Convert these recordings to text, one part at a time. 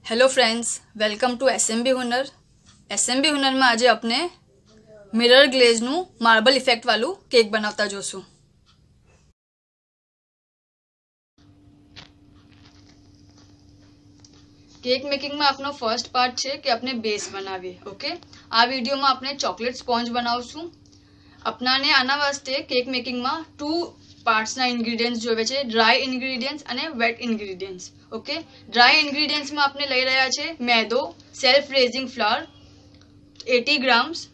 Hello friends, welcome to SMB Hunar. SMB Hunar में आज अपने मिरर ग्लेजનું માર્બલ ઇફેક્ટ વાળું કેક બનાવતા જોશું। केक मेकिंग में आपनो फर्स्ट पार्ट है कि अपने बेस बनावीए। ओके, आ वीडियो में अपने चॉकलेट स्पॉन्ज बनावशुं। अपनाने आना वास्ते केक मेकिंग में टू पार्ट्स ना इंग्रेडिएंट्स जोवे छे, ड्राय इंग्रेडिएंट्स अने wet ingredients. Okay, dry ingredients में आपने लई रह्या छे मैदो, self raising flour 80 grams,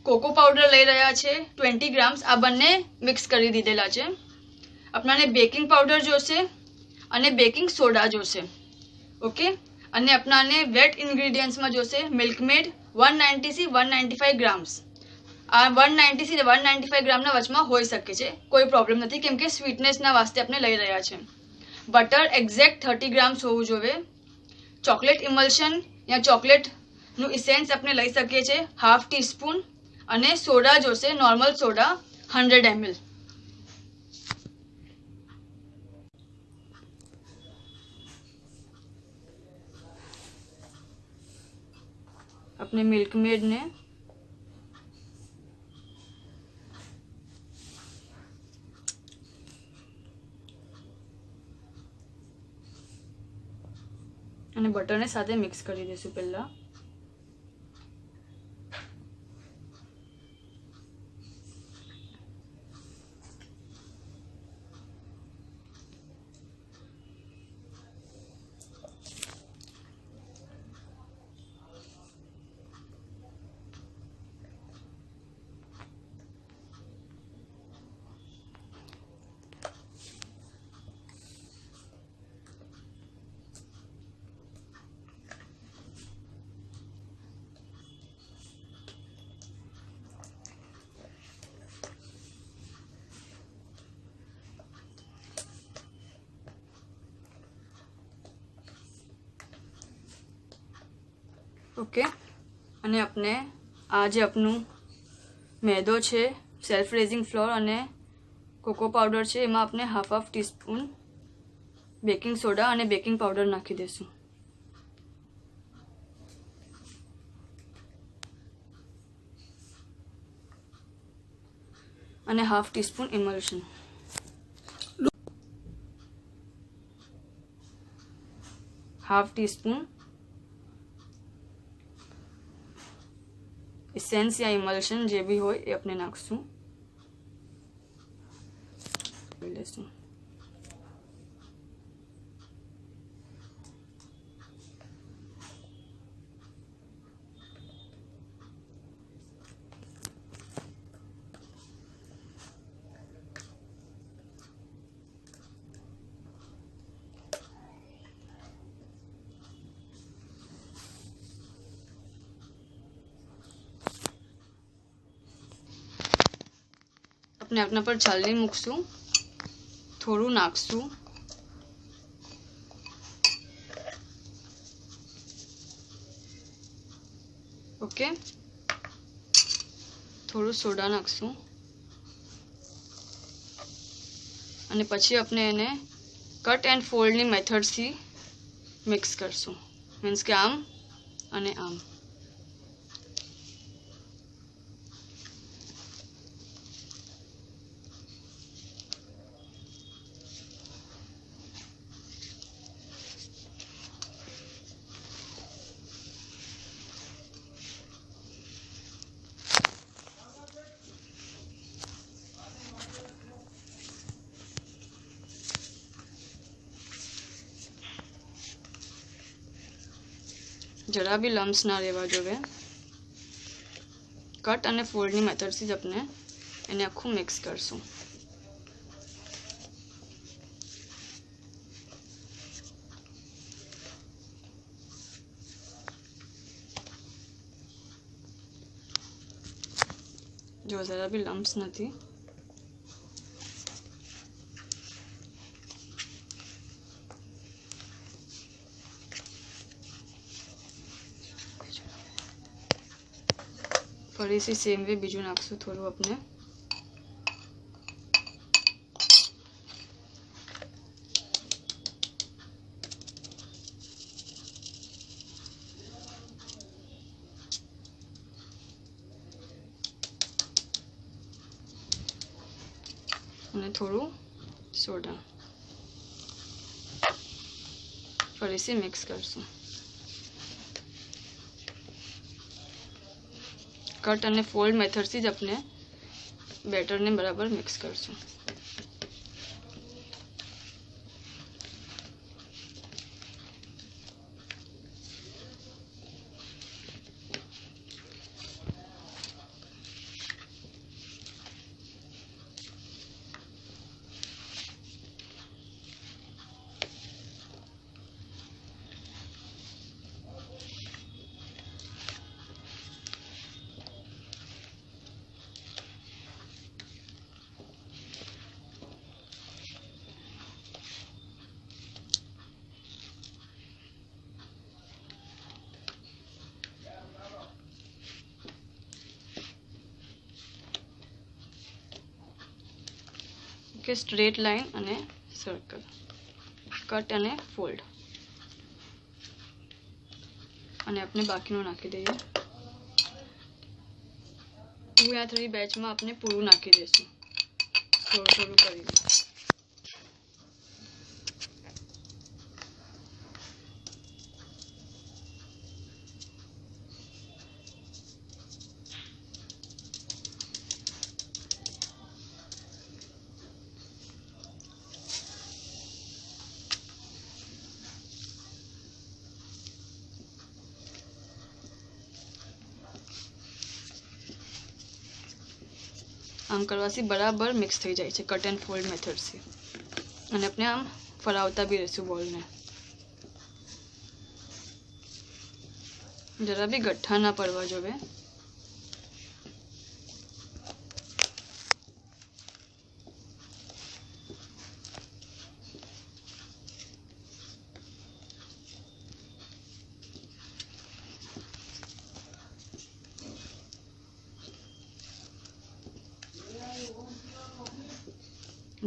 cocoa powder लई रह्या छे 20 ग्राम्स। आ बंने मिक्स करी दीधेला छे। अपनाने बेकिंग पाउडर जोशे अने बेकिंग सोडा जोशे। ओके, अने अपनाने वेट इंग्रेडिएंट्स में जोशे मिल्कमेड 190 થી 195 ग्राम्स। आ 190 થી 195 ग्राम वच में होई शके छे, कोई प्रॉब्लम नहीं केम के स्वीटनेस ना वास्ते अपने लई रह्या छे। बटर एक्जेक्ट 30 ग्राम्स होवुं जोईए। चॉकलेट इमल्शन या चॉकलेट नु इसेंस अपने लई शकीए छे हाफ टी स्पून। अने सोडा जोशे नॉर्मल सोडा 100 ml। अपने मिल्कमेड ने અને બટરને સાથે મિક્સ કરી દઈશું પહેલા। ओके, अने अपने आज अपनू मैदो है, सेल्फ रेजिंग फ्लोर अने कोको पाउडर है, एमां अपने half tea spoon baking soda अने बेकिंग पाउडर नाखी देशुं। अने half tea spoon emulsion. Half tea spoon essence या इमल्शन जे भी हो ये अपने नाखशुं। अपने अपना पर छालनी मूकशुं, थोड़ू नाखशुं। ओके, थोड़ू सोडा नाखशुं अने पछी अपने एने cut and fold knee method थी मिक्स करशुं। मीन्स के आम अने आम। जरा भी लम्स ना रहवा जोवे। कट अने फोल्ड नी मेथड थी ज अपने एने आखुं मिक्स करशुं। जो जरा भी लम्स नहीं। फरी से सेम वे बीजू नाखशुं थोड़ू अपने। થોડું સોડા, ફરીથી મિક્સ કરશું. કટ અને ફોલ્ડ મેથડથી જ આપણે બેટરને બરાબર મિક્સ કરશું. કે સ્ટ્રેટ લાઈન અને સર્કલ, કટ અને ફોલ્ડ, અને આપણે બાકીનું નાખી દઈએ. 2 યા 3 બેચમાં આપણે પૂરું નાખી દઈશું, થોડું થોડું કરીને. આમ કરવાથી બરાબર મિક્સ થઈ જાય છે કટ એન્ડ ફોલ્ડ મેથડથી, અને આપણે આમ ફરાવતા બી રહીશું બોલને. જરા બી ગઠ્ઠા ના પડવા જોઈએ.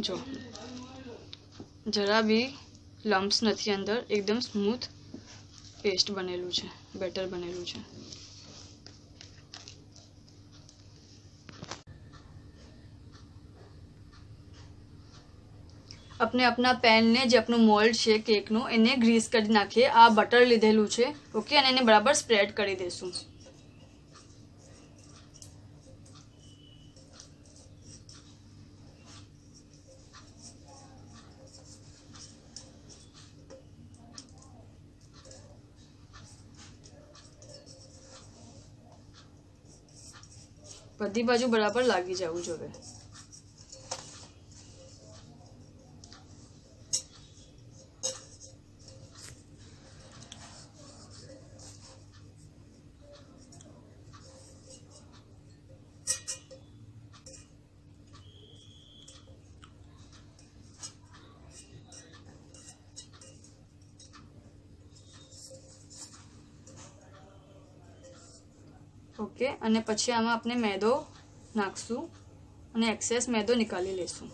જો જરા બી લમ્પ્સ નથી અંદર, એકદમ સ્મૂથ પેસ્ટ બનેલું છે, બેટર બનેલું છે. આપણે આપણા પેનને જે આપણું મોલ્ડ છે કેકનું, એને ગ્રીસ કરી નાખીએ. આ બટર લીધેલું છે, ઓકે, અને એને બરાબર સ્પ્રેડ કરી દઈશું. બધી બાજુ બરાબર લાગી જવું જોઈએ. ઓકે, અને પછી આમાં આપણે મેદો નાખશું અને એક્સેસ મેદો નિકાલી લેશું.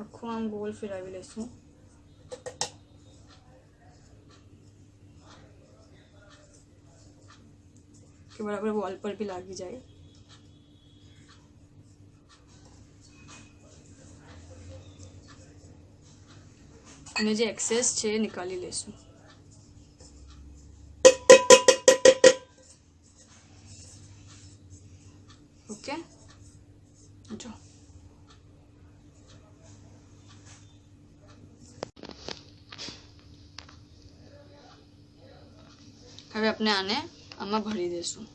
આખું આમ ગોલ ફેરવી લેશું. કે બરાબર વોલ પર બી લાગી જાય. અને જે એક્સેસ છે એ નિકાલી લેશું. ઓકે, જો હવે આપણે આને આમાં ભરી દઈશું.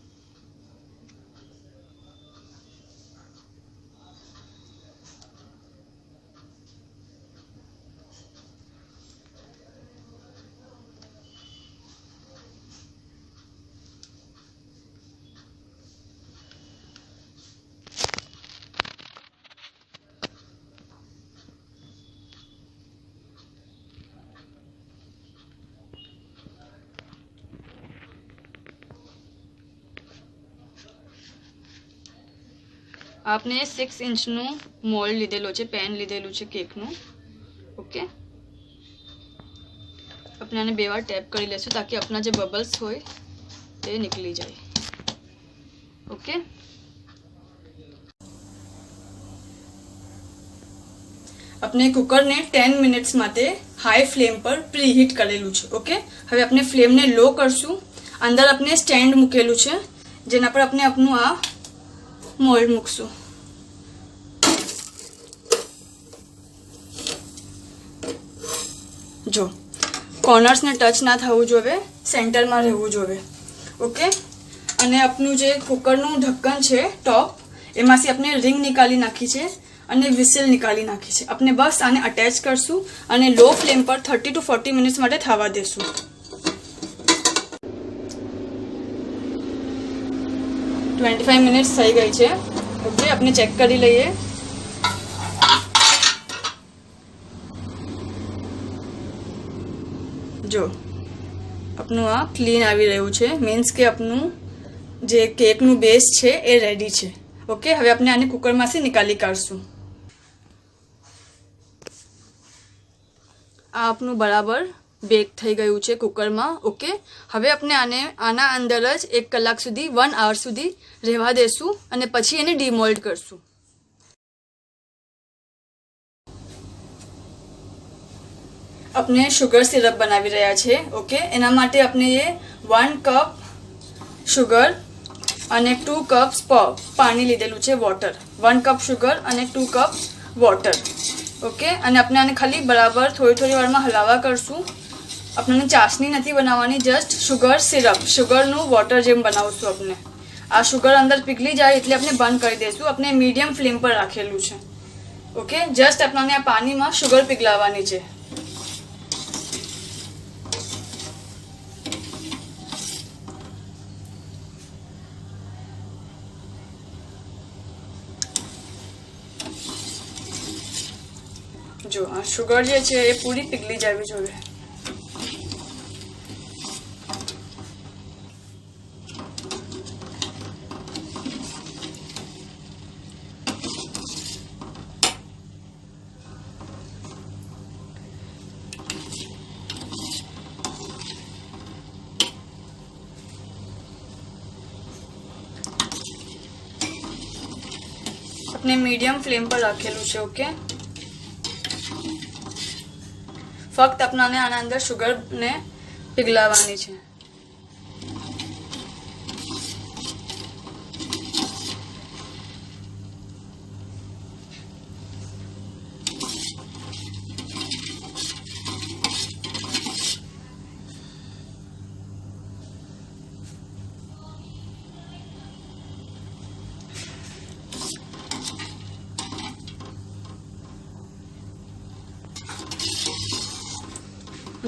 आपने 6 इंचનું મોલ્ડ લીધેલો છે, પેન લીધેલું છે કેકનું. ઓકે, આપણે આને 2 વાર ટેપ કરી લેશું તાકી આપણા જે બબલ્સ હોય તે નીકળી જાય. ઓકે, આપણે કુકરને 10 મિનિટ્સ માટે હાઈ ફ્લેમ પર પ્રીહીટ કરેલું છે. ઓકે, હવે આપણે ફ્લેમને લો કરશું. અંદર આપણે સ્ટેન્ડ મૂકેલું છે જેના પર આપણે આપણું આ મોલ્ડ મૂકશું. જો કોર્નર્સને ટચ ના થવું જોઈએ, સેન્ટરમાં રહેવું જોઈએ. ઓકે, અને આપણું જે કુકરનું ઢક્કન છે ટોપ, એમાંથી આપણે રિંગ નીકાળી નાખી છે અને વિસલ નીકાળી નાખી છે. આપણે બસ આને અટેચ કરશું અને લો ફ્લેમ પર 30 to 40 મિનિટ્સ માટે થવા દેશું. 25 મિનિટ્સ થઈ ગઈ છે. ઓકે, આપણે ચેક કરી લઈએ. જો આપણું આ ક્લીન આવી રહ્યું છે, મીન્સ કે આપણું જે કેકનું બેઝ છે એ રેડી છે. ઓકે, હવે આપણે આને કુકરમાંથી નીકાળી કાઢશું. આ આપણું બરાબર બેક થઈ ગયું છે કુકરમાં. ઓકે, હવે આપણે આના અંદર જ 1 કલાક સુધી 1 hour સુધી રહેવા દેશું અને પછી એને ડીમોલ્ડ કરશું. આપણે શુગર સિરપ બનાવી રહ્યા છે. ઓકે, એના માટે આપણે એ 1 કપ શુગર અને 2 કપ્સ પાણી લીધેલું છે, વોટર. 1 કપ શુગર અને 2 કપ વોટર. ઓકે, અને આપણે આને ખાલી બરાબર થોડી વારમાં હલાવા કરશું. આપણને ચાસણી નથી બનાવવાની, જસ્ટ શુગર સિરપ, શુગરનું વોટર જેમ બનાવશું. આપણે આ શુગર અંદર પીગળી જાય એટલે આપણે બંધ કરી દઈશું. આપણે મીડિયમ ફ્લેમ પર રાખેલું છે. ઓકે, જસ્ટ આપણને આ પાણીમાં શુગર પીગળાવવાની છે. જો આ શુગર જે છે એ પૂરી પીગળી જવી જોઈએ. આપણે મીડિયમ ફ્લેમ પર રાખેલું છે. ઓકે, ફક્ત આપણાને આના અંદર શુગરને પીગળાવવાની છે.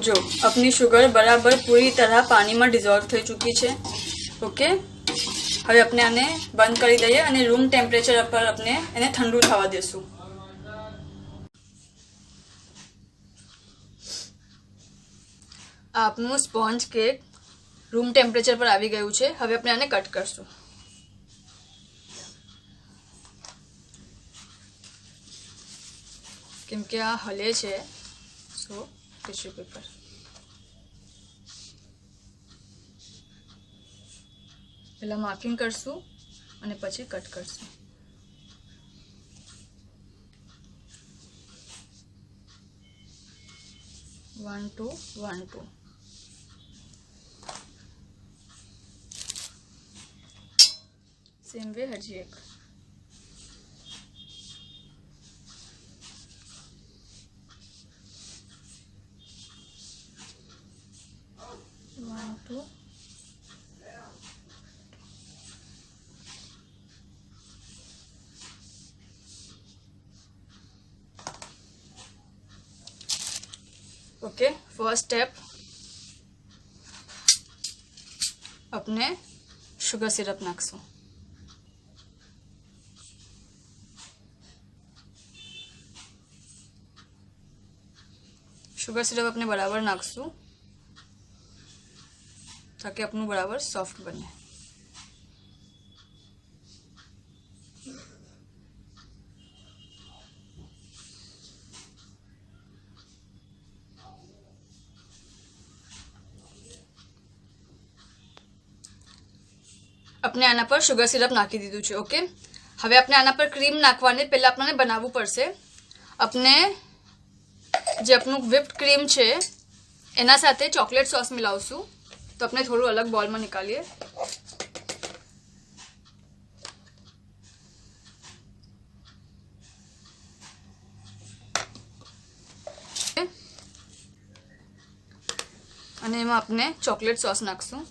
जो अपनी शुगर बराबर पूरी तरह पानी में डिजोल्व थई चुकी है. ओके, હવે આપણે આને બંધ કરી દઈએ અને રૂમ ટેમ્પરેચર પર આપણે એને ઠંડુ થવા દેશું. આપનું સ્પોન્જ કેક રૂમ ટેમ્પરેચર પર આવી ગયું છે. હવે આપણે આને કટ કરશું. કેમ કે આ હલે છે, સો टिश्यू पेपर पहला मार्किंग करशू અને પછી કટ કરશું. वन टू सेम वे हजी एक ओके. फर्स्ट स्टेप अपने शुगर सिरप नाखशू. शुगर सिरप अपने बराबर नाखशू ताकि अपनू बराबर सॉफ्ट बने. આપણે આના પર શુગર સિરપ નાખી દીધું છે. ઓકે, હવે આપણે આના પર ક્રીમ નાખવાની પહેલાં આપણને બનાવવું પડશે. આપણે જે આપણું વ્હિપ્ડ ક્રીમ છે એના સાથે ચોકલેટ સોસ મિલાવશું. તો આપણે થોડું અલગ બોલમાં નિકાલીએ. અને એમાં આપણે ચોકલેટ સોસ નાખશું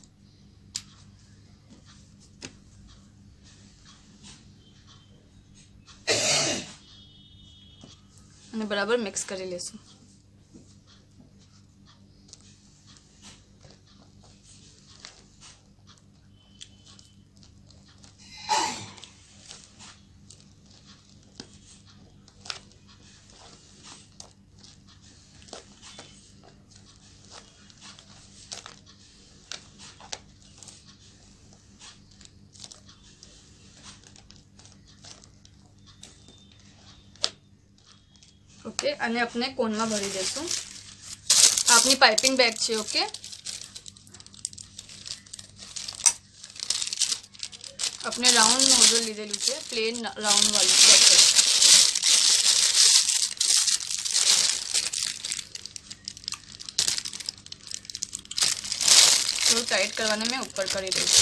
અને બરાબર મિક્સ કરી લેશું. ઓકે, અને આપણે કોનમાં ભરી દઈશું. આપની પાઇપિંગ બેગ છે. ઓકે, આપણે રાઉન્ડ નોઝલ લીધેલું છે, પ્લેન રાઉન્ડ વાળું સર્કલ. થોડું ટાઈટ કરવાને મેં ઉપર કરી દઈશ.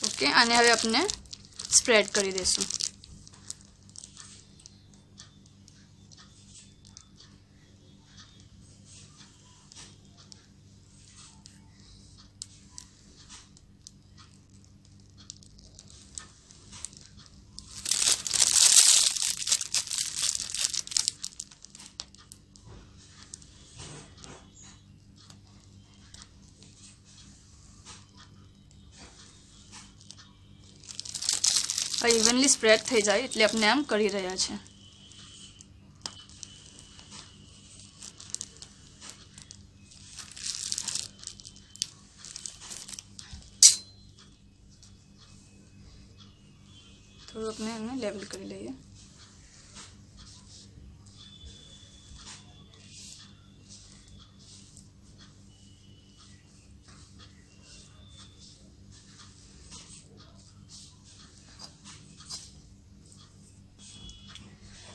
ઓકે, આને હવે આપણે સ્પ્રેડ કરી દઈશું. ઇવનલી સ્પ્રેડ થઈ જાય એટલે આપણે આમ કરી રહ્યા છે. થોડું આપણે એને લેવલ કરી લઈએ.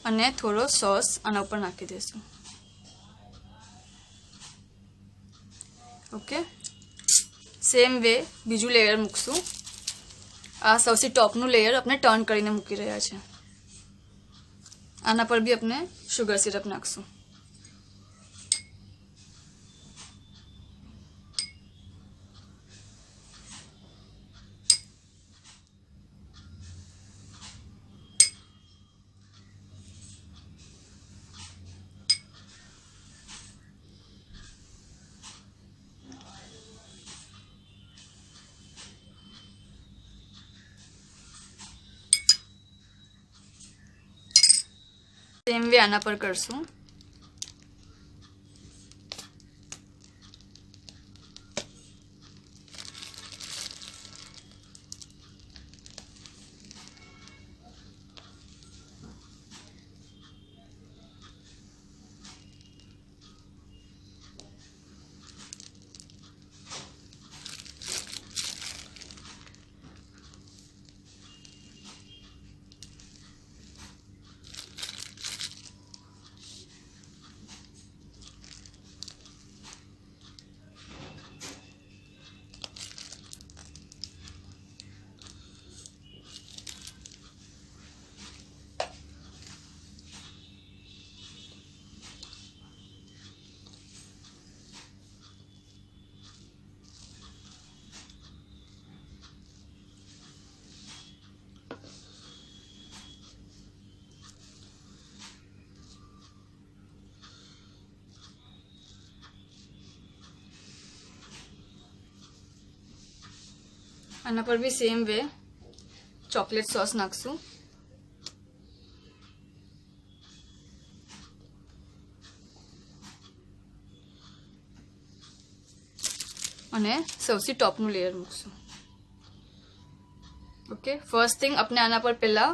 અને થોડો સોસ આના ઉપર નાખી દઈશું. ઓકે, સેમ વે બીજું લેયર મૂકશું. આ સૌથી ટોપનું લેયર આપણે ટર્ન કરીને મૂકી રહ્યા છે. આના પર બી આપણે શુગર સિરપ નાખશું. સેમ વે આના પર કરશું. આના પર બી સેમ વે ચોકલેટ સોસ નાખશું અને સૌથી ટોપનું લેયર મૂકશું. ઓકે, ફર્સ્ટ થિંગ આપણે આના પર પહેલા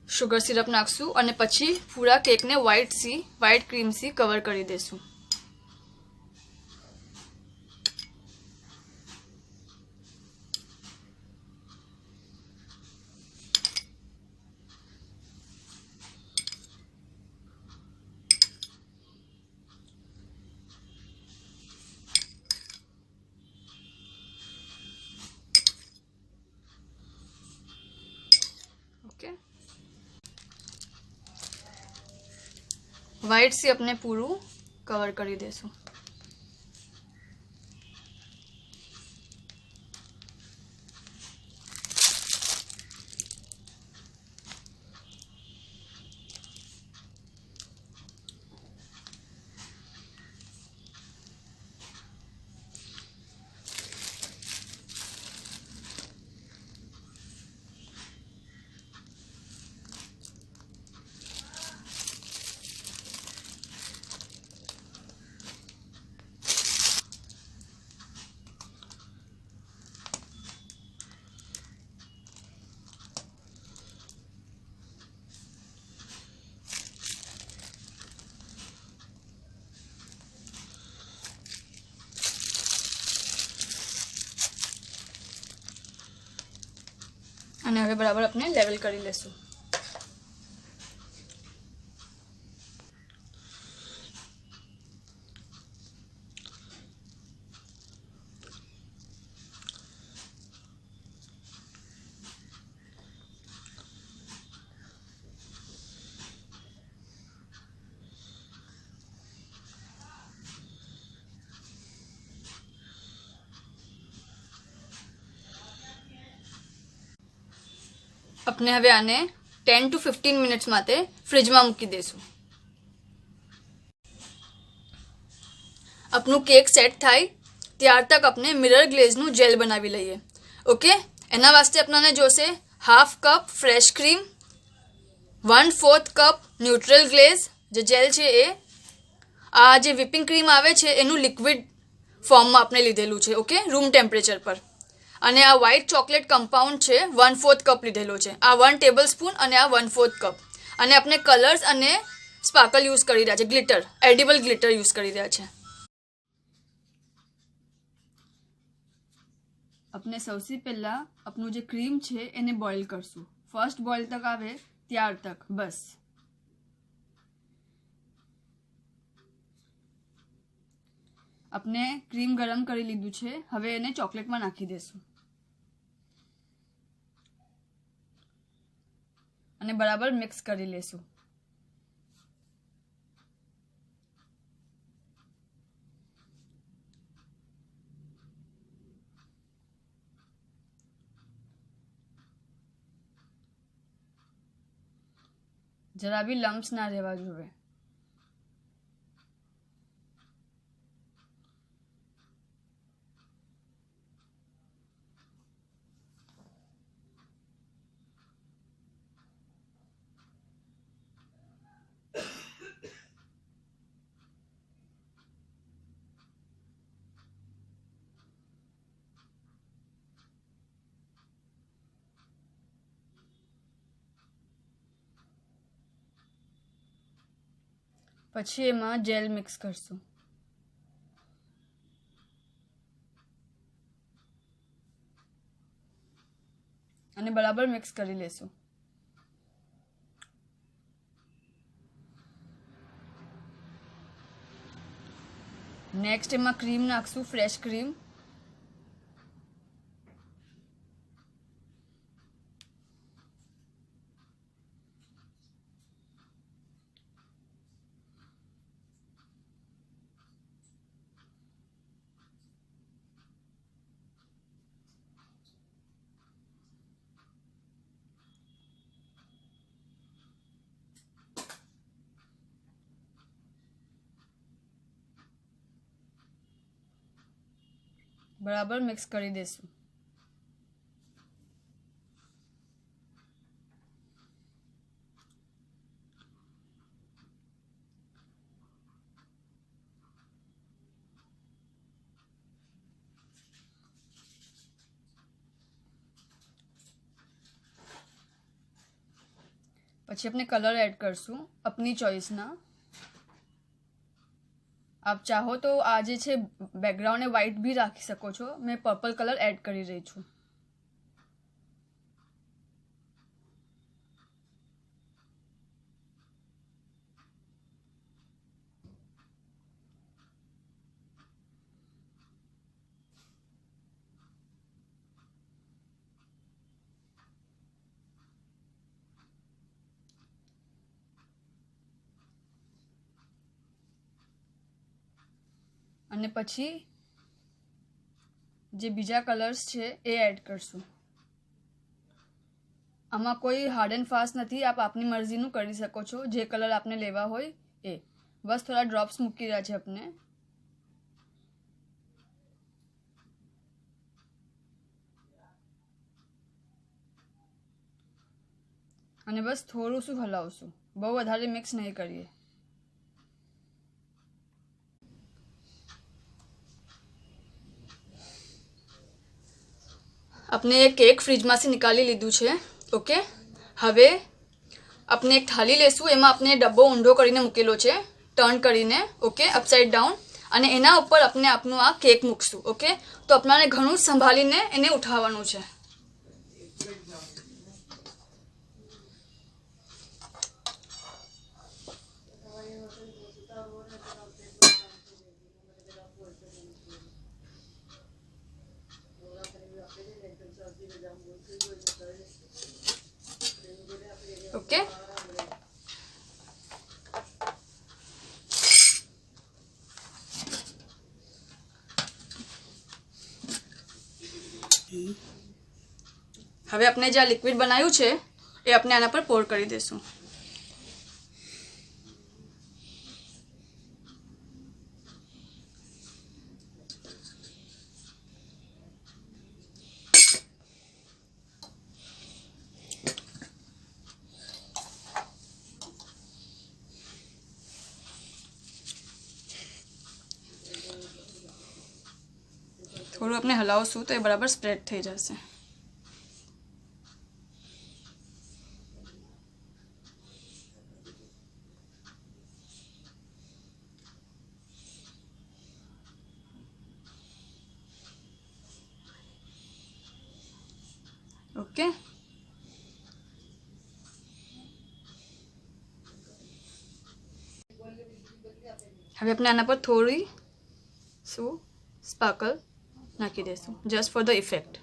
શુગર સિરપ નાખશું અને પછી પૂરા કેકને વ્હાઇટ ક્રીમથી કવર કરી દેશું. व्हाइट से अपने पूરું कवर કરી દેશું. અને હવે બરાબર આપણે લેવલ કરી લેશું. આપણે હવે આને 10 to 15 મિનિટ્સ માટે ફ્રીજમાં મૂકી દઈશું. આપનું કેક સેટ થાય ત્યાર તક આપણે મિરર ગ્લેઝનું જેલ બનાવી લઈએ. ઓકે, એના વાસ્તે આપણને જોશે half cup fresh cream, 1/4 cup neutral glaze જે જેલ છે એ, આ જે વિપિંગ ક્રીમ આવે છે એનું લિક્વિડ ફોર્મમાં આપણે લીધેલું છે. ઓકે, રૂમ ટેમ્પરેચર પર. અને આ વ્હાઇટ ચોકલેટ કમ્પાઉન્ડ છે 1/4 કપ લીધેલો છે. આ 1 ટેબલ સ્પૂન અને આ 1/4 કપ. અને આપણે કલર્સ અને સ્પાર્કલ યુઝ કરી રહ્યા છે, ગ્લિટર, એડિબલ ગ્લિટર યુઝ કરી રહ્યા છે. આપણે સૌથી પહેલા આપણું જે ક્રીમ છે એને બોઇલ કરશું. ફર્સ્ટ બોઇલ તક આવે ત્યાર તક બસ. આપણે ક્રીમ ગરમ કરી લીધું છે, હવે એને ચોકલેટમાં નાખી દેશું અને બરાબર મિક્સ કરી લેશું. જરા બી લમ્પ્સ ના રહેવા જોઈએ. પછી એમાં જેલ મિક્સ કરશું. અને બરાબર મિક્સ કરી લેશું. નેક્સ્ટ એમાં ક્રીમ નાખશું, ફ્રેશ ક્રીમ. બરાબર મિક્સ કરી દેશું. પછી આપણે કલર એડ કરશું આપની ચોઈસના. આપ ચાહો તો આ જે છે બેકગ્રાઉન્ડને વ્હાઇટ બી રાખી શકો છો. મેં પર્પલ કલર એડ કરી રહી છું. અને પછી જે બીજા કલર્સ છે એ એડ કરશું. આમાં કોઈ હાર્ડ એન્ડ ફાસ્ટ નથી. આપ આપની મરજીનું કરી શકો છો જે કલર આપને લેવા હોય એ. બસ થોડા ડ્રોપ્સ મૂકી રહ્યા છે આપણે. અને બસ થોડું શું હલાવશું, બહુ વધારે મિક્સ નહીં કરીએ. આપણે એક કેક ફ્રીજમાંથી નીકાળી લીધું છે. ઓકે, હવે આપણે એક થાળી લેશું. એમાં આપણે ડબ્બો ઊંધો કરીને મૂકેલો છે, ટર્ન કરીને. Okay, upside down. અને એના ઉપર આપણે આપનું આ કેક મૂકશું. ઓકે, તો આપણાને ઘણું સંભાળીને એને ઉઠાવવાનું છે. ઓકે, હવે આપણે જે આ લિક્વિડ બનાવ્યું છે એ આપણે આના પર પોર કરી દઈશું. થોડું આપણે હલાવશું તો એ બરાબર સ્પ્રેડ થઈ જશે. ઓકે, હવે આપણે આના પર થોડી સ્પાર્કલ નાખી દઈશું, just for the effect.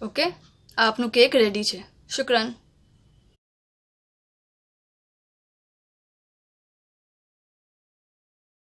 Okay, આ આપનું કેક રેડી છે. શુક્રન.